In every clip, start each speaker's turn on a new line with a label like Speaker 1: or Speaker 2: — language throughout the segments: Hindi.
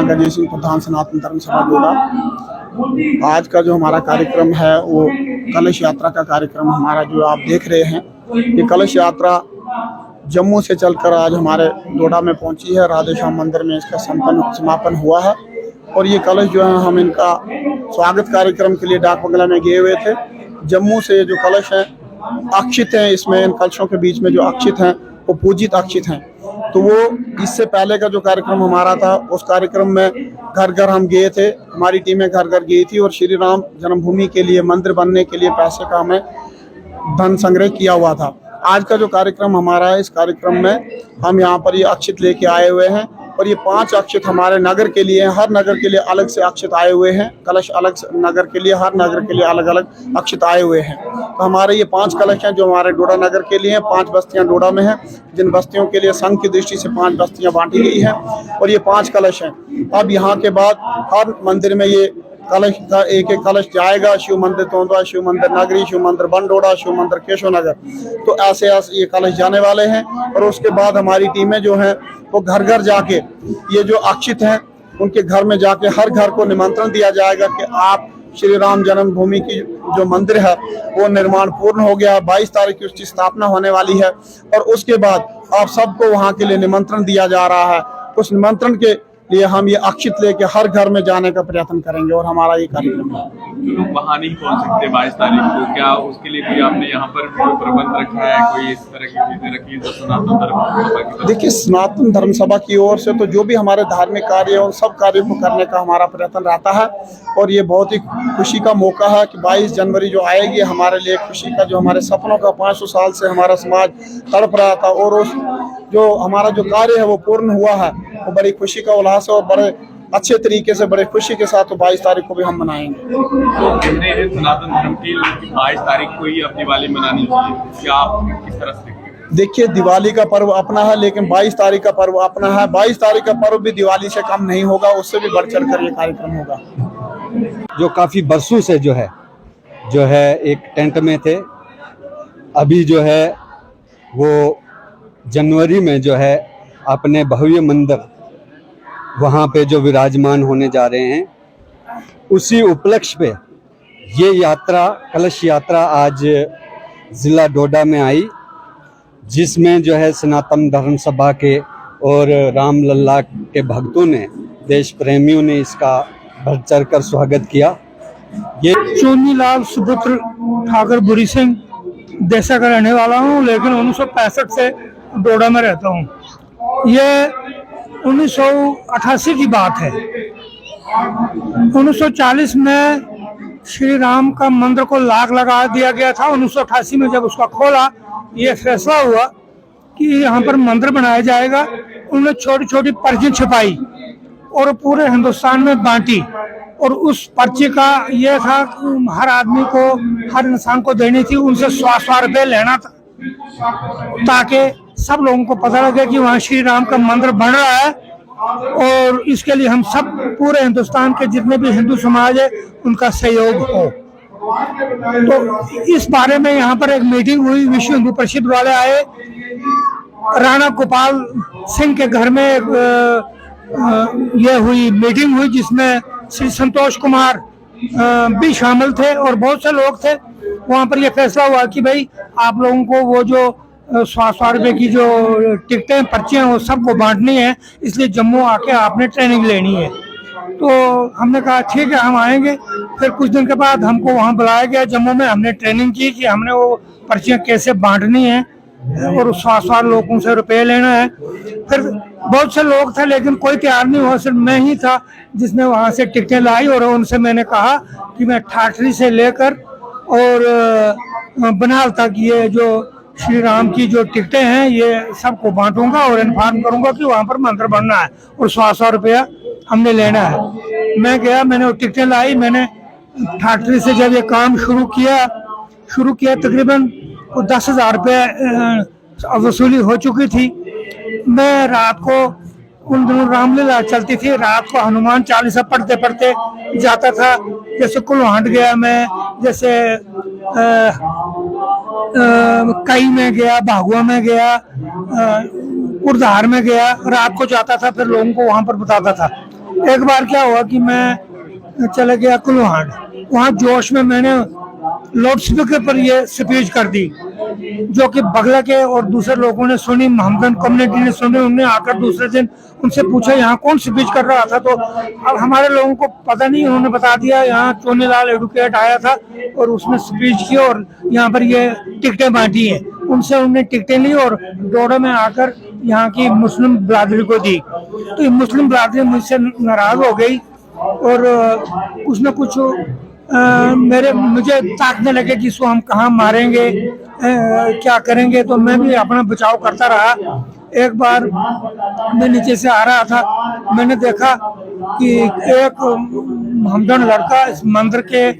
Speaker 1: शंकर जय सिंह, प्रधान सनातन धर्म सभा डोडा। आज का जो हमारा कार्यक्रम है वो कलश यात्रा का कार्यक्रम हमारा जो आप देख रहे हैं। ये कलश यात्रा जम्मू से चलकर आज हमारे डोडा में पहुंची है। राधे श्याम मंदिर में इसका समापन हुआ है और ये कलश जो है हम इनका स्वागत कार्यक्रम के लिए डाक बंगला में गए हुए थे। जम्मू से जो कलश हैं अक्षित हैं, इसमें इन कलशों के बीच में जो अक्षित हैं वो पूजित अक्षित हैं। तो वो इससे पहले का जो कार्यक्रम हमारा था उस कार्यक्रम में घर घर हम गए थे, हमारी टीमें घर घर गई थी और श्री राम जन्मभूमि के लिए मंदिर बनने के लिए पैसे का हमें धन संग्रह किया हुआ था। आज का जो कार्यक्रम हमारा है, इस कार्यक्रम में हम यहाँ पर ये अक्षित लेके आए हुए हैं और ये 5 अक्षित हमारे नगर के लिए, हर नगर के लिए अलग से अक्षित आए हुए हैं। कलश अलग नगर के लिए, हर नगर के लिए अलग अलग अक्षित आए हुए हैं। तो हमारे ये 5 कलश हैं जो हमारे डोडा नगर के लिए हैं। 5 बस्तियां डोडा में हैं, जिन बस्तियों के लिए संघ की दृष्टि से 5 बस्तियां बांटी गई हैं और ये 5 कलश हैं। अब यहाँ के बाद हर मंदिर में ये कलश का एक एक कलश जाएगा। शिव मंदिर तोंदवा, शिव मंदिर नगरी, शिव मंदिर बंडोड़ा, शिव मंदिर केशव नगर। तो ऐसे ऐसे ये कलश जाने वाले हैं और उसके बाद हमारी टीमें जो हैं वो घर घर जाके ये जो अक्षित हैं उनके घर में जाके हर घर को निमंत्रण दिया जाएगा कि आप श्री राम जन्मभूमि की जो मंदिर है वो निर्माण पूर्ण हो गया। 22 तारीख की उसकी स्थापना होने वाली है और उसके बाद आप सबको वहाँ के लिए निमंत्रण दिया जा रहा है। उस निमंत्रण के लिए हम ये अक्षित लेके हर घर में जाने का प्रयत्न करेंगे और हमारा ये कार्यक्रम है।
Speaker 2: जो लोग वहाँ नहीं पहुँच सकते 22 तारीख को, क्या उसके लिए कोई आपने यहाँ पर कोई प्रबंध रखा है, कोई इस तरह की चीजें रखी जो सनातन धर्म सभा की?
Speaker 1: देखिए, सनातन धर्म सभा की ओर से तो जो भी हमारे धार्मिक कार्य है उन सब कार्यों को करने का हमारा प्रयत्न रहता है और ये बहुत ही खुशी का मौका है कि 22 जनवरी जो आएगी हमारे लिए खुशी का, जो हमारे सपनों का 500 साल से हमारा समाज तड़प रहा था और उस जो हमारा जो कार्य है वो पूर्ण हुआ है। वो बड़ी खुशी का उल्लास है और बड़े अच्छे तरीके से, बड़े खुशी के साथ 22 तारीख को भी हम मनाएंगे।
Speaker 2: तो कहते हैं सनातन धर्म के लोग 22 तारीख को ही अब दिवाली मनानी चाहिए, क्या आप किस तरह से?
Speaker 1: देखिए, दिवाली का पर्व अपना है लेकिन 22 तारीख का पर्व अपना है। 22 तारीख का पर्व भी दिवाली से कम नहीं होगा, उससे भी बढ़ चढ़ कर ये कार्यक्रम होगा।
Speaker 3: जो काफी बरसों से जो है एक टेंट में थे, अभी जो है वो जनवरी में जो है अपने भव्य मंदिर वहाँ पे जो विराजमान होने जा रहे हैं, उसी उपलक्ष्य पे ये यात्रा, कलश यात्रा आज ज़िला डोडा में आई, जिसमें जो है सनातन धर्म सभा के और राम लल्ला के भक्तों ने, देश प्रेमियों ने इसका बढ़ चढ़ कर स्वागत किया। ये
Speaker 4: चोनीलाल सुपुत्र ठाकर बुरी सिंह देसा का रहने वाला हूँ, लेकिन 1965 से डोडा में रहता हूँ। ये 1988 की बात है। 1940 में श्री राम का मंदिर को लाग लगा दिया गया था। 1988 में जब उसका खोला, ये फैसला हुआ कि यहाँ पर मंदिर बनाया जाएगा। उन्होंने छोटी छोटी पर्ची छपाई और पूरे हिंदुस्तान में बांटी और उस पर्ची का ये था हर आदमी को, हर इंसान को देनी थी। उनसे 100 रुपये लेना था ताकि सब लोगों को पता लगे कि वहाँ श्री राम का मंदिर बन रहा है और इसके लिए हम सब पूरे हिंदुस्तान के जितने भी हिंदू समाज है उनका सहयोग हो। तो इस बारे में यहाँ पर एक मीटिंग हुई, विश्व हिंदू परिषद वाले आए, राणा गोपाल सिंह के घर में ये हुई मीटिंग हुई जिसमें श्री संतोष कुमार भी शामिल थे और बहुत से लोग थे। वहाँ पर यह फैसला हुआ कि भाई आप लोगों को वो जो 100 रुपये की जो टिकटें, पर्चियाँ, वो सबको बांटनी है, इसलिए जम्मू आके आपने ट्रेनिंग लेनी है। तो हमने कहा ठीक है, हम आएंगे। फिर कुछ दिन के बाद हमको वहाँ बुलाया गया जम्मू में। हमने ट्रेनिंग की कि हमने वो पर्चियाँ कैसे बांटनी है और 100 लोगों से रुपये लेना है। फिर बहुत से लोग थे लेकिन कोई तैयार नहीं हुआ, सिर्फ मैं ही था जिसने वहाँ से टिकटें लाई और उनसे मैंने कहा कि मैं ठाठरी से लेकर और बनाल तक ये जो श्री राम की जो टिकटें हैं ये सबको बांटूंगा और इन्फॉर्म करूंगा कि वहाँ पर मंदिर बनना है और 100 रुपया हमने लेना है। मैं गया, मैंने वो टिकटें लाई, मैंने ठाठरी से जब ये काम शुरू किया तकरीबन 10,000 रुपये वसूली हो चुकी थी। मैं रात को, उन दिनों रामलीला चलती थी, रात को हनुमान चालीसा पढ़ते पढ़ते जाता था। जैसे कुल्हांड गया मैं, जैसे कई में गया, भागुआ में गया, उड़धार में गया, रात को जाता था, फिर लोगों को वहां पर बताता था। एक बार क्या हुआ कि मैं चला गया कुल्हाड़, वहाँ जोश में मैंने लाउड स्पीकर पर ये स्पीच कर दी, जो कि बगला के और दूसरे लोगों ने सुनी, मोहम्मदन कम्युनिटी ने सुनी। उन्होंने आकर दूसरे दिन उनसे पूछा यहाँ कौन स्पीच कर रहा था, तो अब हमारे लोगों को पता नहीं, उन्होंने बता दिया यहाँ चोनीलाल एडवोकेट आया था और उसने स्पीच की और यहाँ पर ये टिकटें बांटी हैं। उनसे उन्होंने टिकटें ली और डोडा में आकर यहाँ की मुस्लिम बिरादरी को दी। तो ये मुस्लिम बिरादरी मुझसे नाराज हो गई और कुछ न कुछ मुझे ताकने लगे कि इसको हम कहाँ मारेंगे, क्या करेंगे। तो मैं भी अपना बचाव करता रहा। एक बार मैं नीचे से आ रहा था, मैंने देखा कि एक हमदन लड़का इस मंदिर के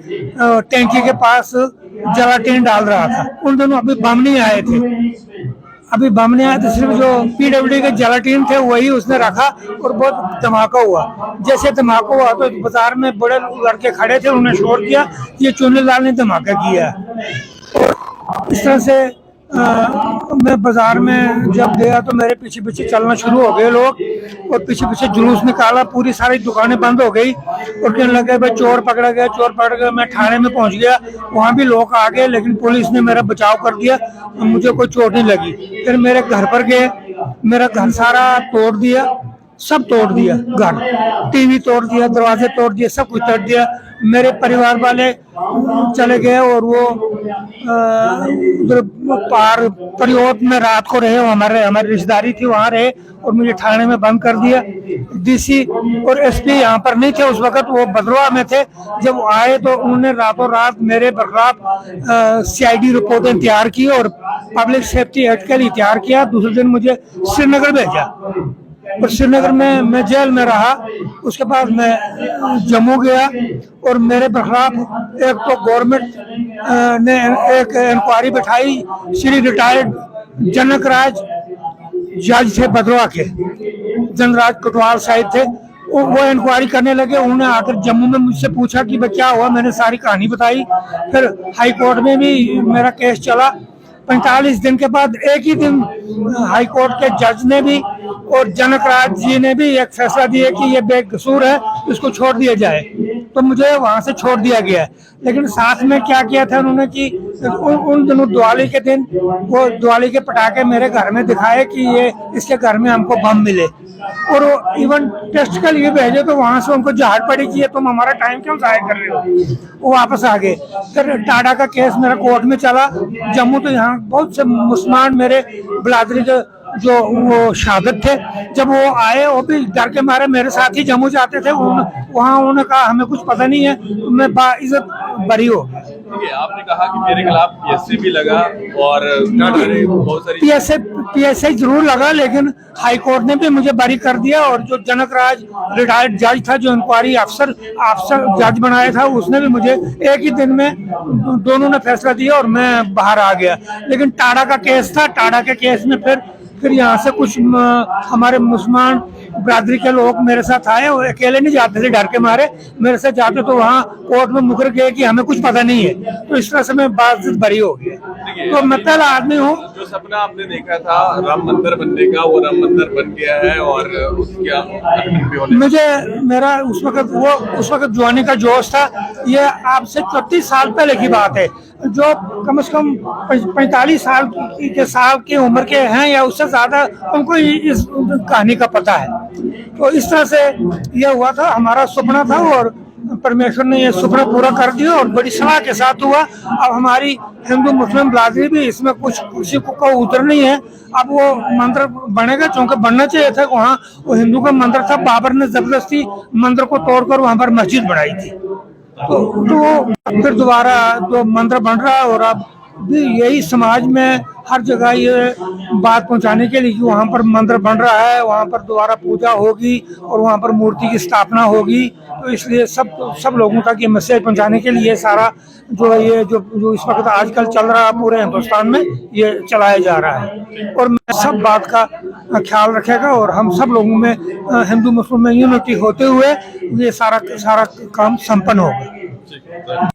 Speaker 4: टैंकी के पास जलाटीन डाल रहा था। उन दोनों अभी बम नहीं आए थे, सिर्फ जो पीडब्ल्यूडी के जलाटीन थे वही उसने रखा और बहुत धमाका हुआ। जैसे धमाका हुआ तो बाजार में बड़े लड़के खड़े थे, उन्होंने शोर किया ये चुनीलाल ने धमाका किया। इस तरह से मैं बाजार में जब गया तो मेरे पीछे पीछे चलना शुरू हो गए लोग और पीछे पीछे जुलूस निकाला, पूरी सारी दुकानें बंद हो गई और कहने लगे भाई चोर पकड़ा गया। मैं थाने में पहुंच गया, वहां भी लोग आ गए लेकिन पुलिस ने मेरा बचाव कर दिया, मुझे कोई चोट नहीं लगी। फिर मेरे घर पर गए, मेरा घर सारा तोड़ दिया, सब तोड़ दिया, घर टीवी तोड़ दिया, दरवाजे तोड़ दिए, सब कुछ तोड़ दिया। मेरे परिवार वाले चले गए और वो उधर पार परियोत में रात को रहे, हमारी रिश्तेदारी थी वहाँ रहे और मुझे थाने में बंद कर दिया। डीसी और एसपी यहाँ पर नहीं थे उस वक्त, वो भद्रवा में थे। जब आए तो उन्होंने रातों रात मेरे खिलाफ सीआईडी रिपोर्टें तैयार की और पब्लिक सेफ्टी एक्ट के लिए तैयार किया। दूसरे दिन मुझे श्रीनगर भेजा और श्रीनगर में मैं जेल में रहा। उसके बाद मैं जम्मू गया और मेरे खिलाफ एक तो गवर्नमेंट ने एक इंक्वायरी बिठाई। श्री रिटायर्ड जनक राज जज थे भद्रवा के, जनराज कोतवाल साहिब थे, वो इंक्वायरी करने लगे। उन्होंने आकर जम्मू में मुझसे पूछा कि भाई क्या हुआ, मैंने सारी कहानी बताई। फिर हाई कोर्ट में भी मेरा केस चला। 45 दिन के बाद एक ही दिन हाई कोर्ट के जज ने भी और जनक राज जी ने भी एक फैसला दिया कि ये बेकसूर है, इसको छोड़ दिया जाए। तो मुझे वहां से छोड़ दिया गया। लेकिन साथ में क्या किया था उन्होंने कि उन दिनों दिवाली के दिन वो दिवाली के पटाखे मेरे घर में दिखाए कि ये इसके घर में हमको बम मिले और वो इवन टेस्ट के लिए भेजे। तो वहां से उनको जहाज पड़ी कि तुम हमारा टाइम क्यों जाया कर रहे हो, वो वापस आ गए। फिर टाटा का केस मेरा कोर्ट में चला जम्मू। तो यहाँ बहुत से मुसलमान मेरे बिरादरी के जो वो शहादत थे, जब वो आए वो भी डर के मारे मेरे साथ ही जम्मू जाते थे। वहाँ उन्होंने कहा हमें कुछ पता नहीं है, मैं बाइज्जत बरी हो।
Speaker 2: ठीक है, आपने कहा कि मेरे खिलाफ पीएससी भी लगा और बहुत सारी
Speaker 4: पीएसआई जरूर लगा, लेकिन हाई कोर्ट ने भी मुझे बरी कर दिया। और जो जनक राज रिटायर्ड जज था, जो इंक्वायरी अफसर जज बनाया था, उसने भी मुझे एक ही दिन में दोनों ने फैसला दिया और मैं बाहर आ गया। लेकिन टाटा का केस था, टाटा के केस में फिर यहाँ से कुछ हमारे मुसलमान बिरादरी के लोग मेरे साथ आए। वो अकेले नहीं जाते थे, डर के मारे मेरे साथ जाते तो वहाँ कोर्ट में मुकर गए कि हमें कुछ पता नहीं है। तो इस तरह से मैं बाइज्जत बरी हो गया। तो मैं पहला आदमी हूँ।
Speaker 2: जो सपना आपने देखा था राम मंदिर बनने का, वो राम मंदिर बन गया है और उसके
Speaker 4: मुझे मेरा उस वक्त जवानी का जोश था। ये आपसे 34 साल पहले की बात है। जो कम से कम 45 साल की उम्र के हैं या उससे ज्यादा, उनको इस कहानी का पता है। तो इस तरह से यह हुआ था, हमारा सपना था और परमेश्वर ने यह सपना पूरा कर दिया और बड़ी सलाह के साथ हुआ। अब हमारी हिंदू मुस्लिम बिरादरी भी इसमें कुछ किसी को उतर नहीं है। अब वो मंदिर बनेगा, चूंकि बनना चाहिए था। वहाँ वो हिंदू का मंदिर था, बाबर ने जबरदस्ती मंदिर को तोड़कर वहाँ पर मस्जिद बनाई थी। तो फिर दोबारा तो मंदिर बन रहा है और अब भी यही समाज में हर जगह ये बात पहुंचाने के लिए कि वहाँ पर मंदिर बन रहा है, वहाँ पर दोबारा पूजा होगी और वहाँ पर मूर्ति की स्थापना होगी। तो इसलिए सब लोगों तक ये मैसेज पहुंचाने के लिए सारा जो इस वक्त आजकल चल रहा है पूरे हिंदुस्तान में, ये चलाया जा रहा है। और मैं सब बात का ख्याल रखेगा और हम सब लोगों में हिंदू मुस्लिम में यूनिटी होते हुए ये सारा काम संपन्न होगा।